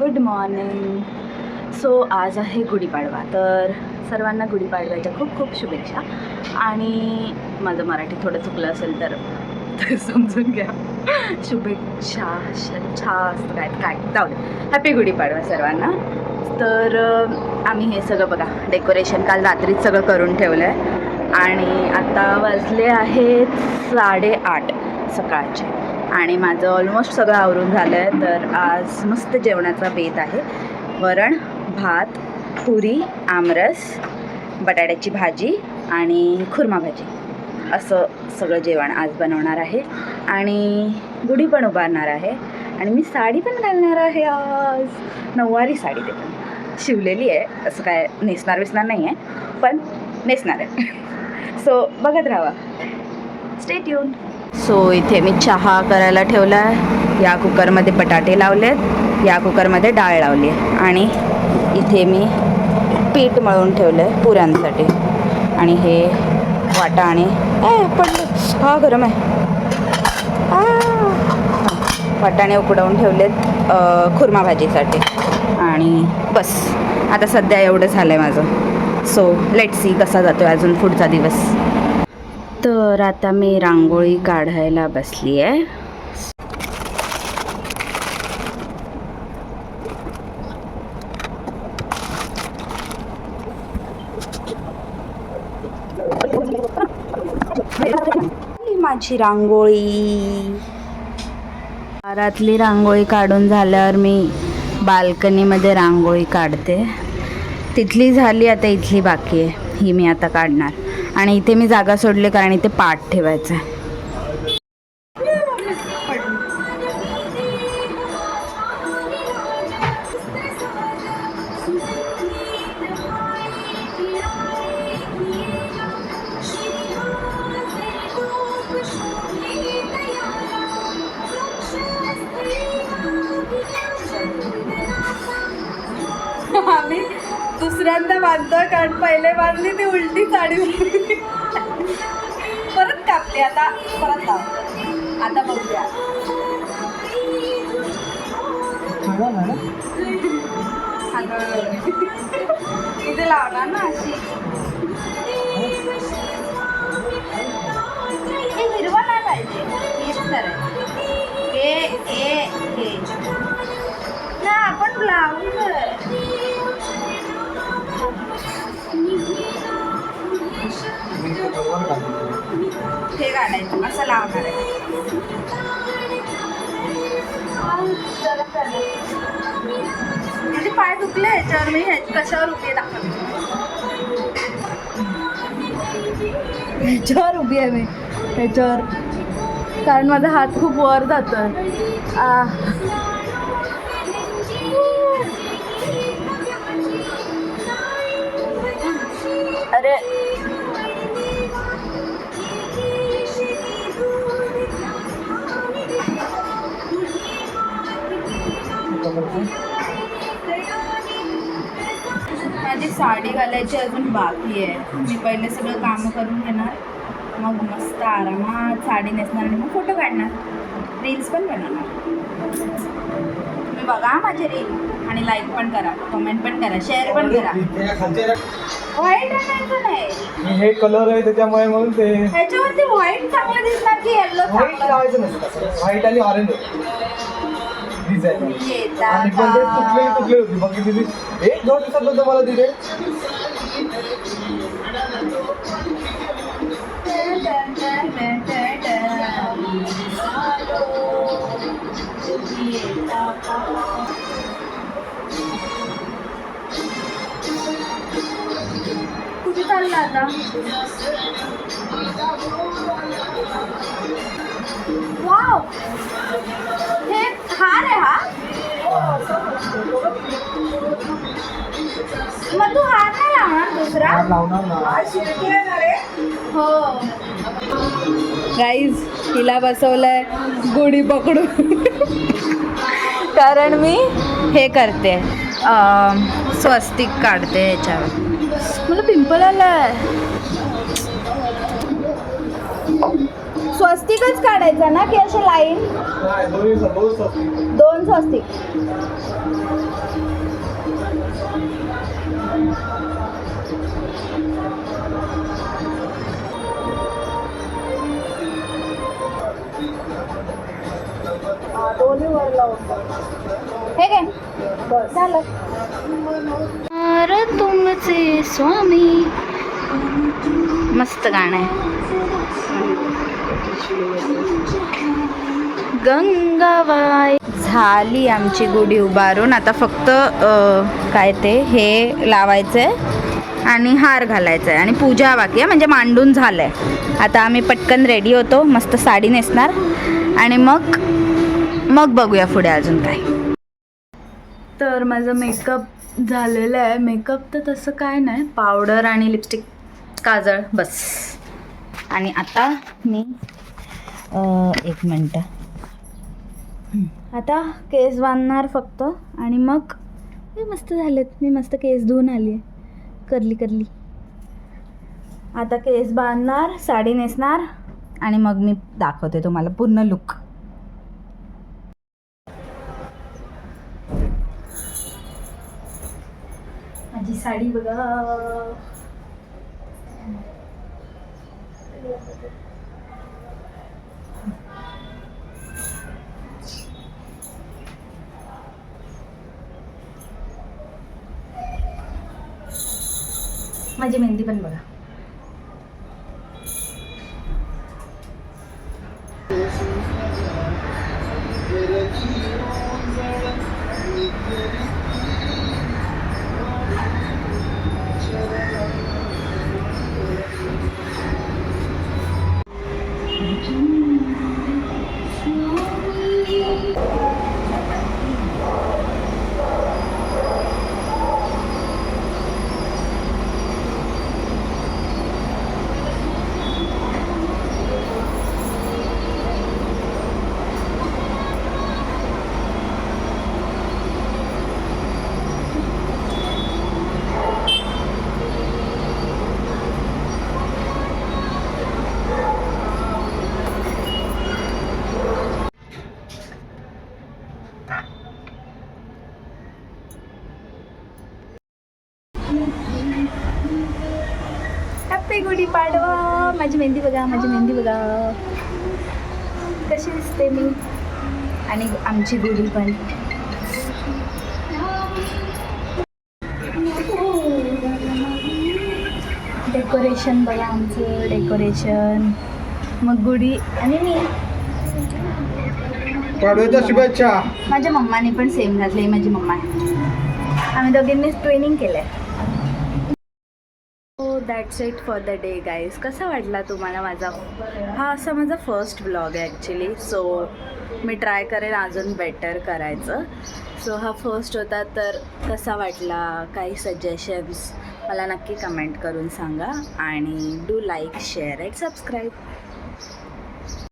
Good morning. So आज आहे गुढीपाडवा, तर सर्वांना गुढीपाडव्याच्या खूप खूप शुभेच्छा. आणि माझं मराठी थोडं चुकलं असेल तर समजून घ्या. शुभेच्छा अच्छा असतं काय जाऊ दे. हॅपी गुढीपाडवा सर्वांना. तर आम्ही हे सगळं बघा डेकोरेशन काल रात्रीच सगळं करून ठेवलं आहे आणि आता वाजले आहेत 8:30 सकाळचे आणि माझं ऑलमोस्ट सगळं आवरून झालं आहे. तर आज मस्त जेवणाचा बेत आहे. वरण भात पुरी आमरस बटाट्याची भाजी आणि खुर्मा भाजी असं सगळं जेवण आज बनवणार आहे. आणि गुढी पण उभारणार आहे आणि मी साडी पण घालणार आहे आज. नऊवारी साडी ते पण शिवलेली आहे, असं काय नेसणार नाही आहे पण नेसणार आहे. सो बघत राहा, स्टे ट्यून. सो इथे मी चहा करायला ठेवला आहे. या कुकरमध्ये बटाटे लावलेत, या कुकरमध्ये डाळ लावली आहे आणि इथे मी पीठ मळून ठेवलं आहे पुऱ्यांसाठी. आणि हे वाटाणे पडले, हा गरम आहे. वाटाणे उकडवून ठेवलेत खुर्मा भाजीसाठी. आणि बस आता सध्या एवढं झालं आहे माझं. सो लेट्स सी कसा जातो आहे अजून पुढचा दिवस. तर आता मी रांगोळी काढायला बसली आहे. माझी रांगोळी दारातली रांगोळी काढून झाल्यावर मी बाल्कनीमध्ये रांगोळी काढते. तिथली झाली, आता इथली बाकी आहे, ही मी आता काढणार. आणि इथे मी जागा सोडली कारण इथे पाट ठेवायचा आहे. आम्ही दुसऱ्यांदा बांधतोय कारण पहिले बांधली ती उलटी साडी परत कापली. आता परत लाव, आता बघूया. इथे लावणार ना अशी. हे हिरवा नाही पाहिजे, हेच करायचं. हे ना आपण लावून हे काढायचं, असं लावणार आहे. म्हणजे पाय दुखले ह्याच्यावर, मी कशावर उभी दाखवते, ह्याच्यावर उभी आहे मी, ह्याच्यावर, कारण माझा हात खूप वर जातोय. अरे माझी साडी घालायची अजून बाकी आहे. मी पहिले सगळं कामं करून घेणार, मग मस्त आरामात साडी नेसणार आणि मग फोटो काढणार, रील्स पण बनवणार. तुम्ही बघा माझे रील आणि लाईक पण करा, कमेंट पण करा, शेअर पण करा. व्हाईट आणायचं नाही, हे कलर आहे त्याच्यामुळे म्हणून ते ह्याच्यावरती व्हाईट चांगलं दिसणार की येल्लो व्हाईट लावायचं नसतं. व्हाईट आणि ऑरेंज डिझाईन आणि पण ते तुटले होती. बाकी तिथे 1-2 दिवसात नंतर मला दिले. कुठे चालला आता? वाव, हे हार आहे हा. मग तू हार नाही लावणार दुसरा? लावणार ना. हो गाईज, हिला बसवलंय गुढी पकडून कारण मी हे करते, स्वस्तिक काढते ह्याच्यावर. मला पिंपल आलाय. स्वस्तिकच काढायचा ना की असे लाईन? नाही, दोन 2 स्वस्तिक. दोन्ही वर हे काय बस झालं. तुमचे स्वामी मस्त गाणं आहे. गंगाबाई. झाली आमची गुढी उभारून. आता फक्त काय ते हे लावायचं आहे आणि हार घालायचा आहे आणि पूजा बाकी आहे, म्हणजे मांडून झालं आहे. आता आम्ही पटकन रेडी होतो, मस्त साडी नेसणार आणि मग बघूया पुढे अजून काय. तर माझं मेकअप झालेलं आहे. मेकअप तर तसं काय नाही, पावडर आणि लिपस्टिक, काजळ बस. आणि आता मी एक मिनटं, आता केस बांधणार फक्त आणि मग हे मस्त झालेत. मी मस्त केस धुवून आली आहे, करली. आता केस बांधणार, साडी नेसणार आणि मग मी दाखवते तुम्हाला पूर्ण लुक. माझी साडी बघा. माझी मेहंदी पण बघा. हॅपी गुढीपाडवा. माझी मेहंदी बघा, माझी मेहंदी बघा कशी दिसते मी. आणि आमची गुढी पण. डेकोरेशन बघा आमचं, डेकोरेशन. मग गुढी आणि मी. पाडव्याच्या शुभेच्छा. माझ्या मम्माने पण सेम घातली. माझी मम्मा आहे. आम्ही दोघींनी ट्रेनिंग केलं आहे. So that's it for the day guys. कसा वाटला तुम्हाला माझा हा असा माझा फर्स्ट ब्लॉग आहे ॲक्च्युली. सो मी ट्राय करेन अजून बेटर करायचं. सो हा फर्स्ट होता, तर कसा वाटला, काही सजेशन्स मला नक्की कमेंट करून सांगा. आणि do like, share and subscribe.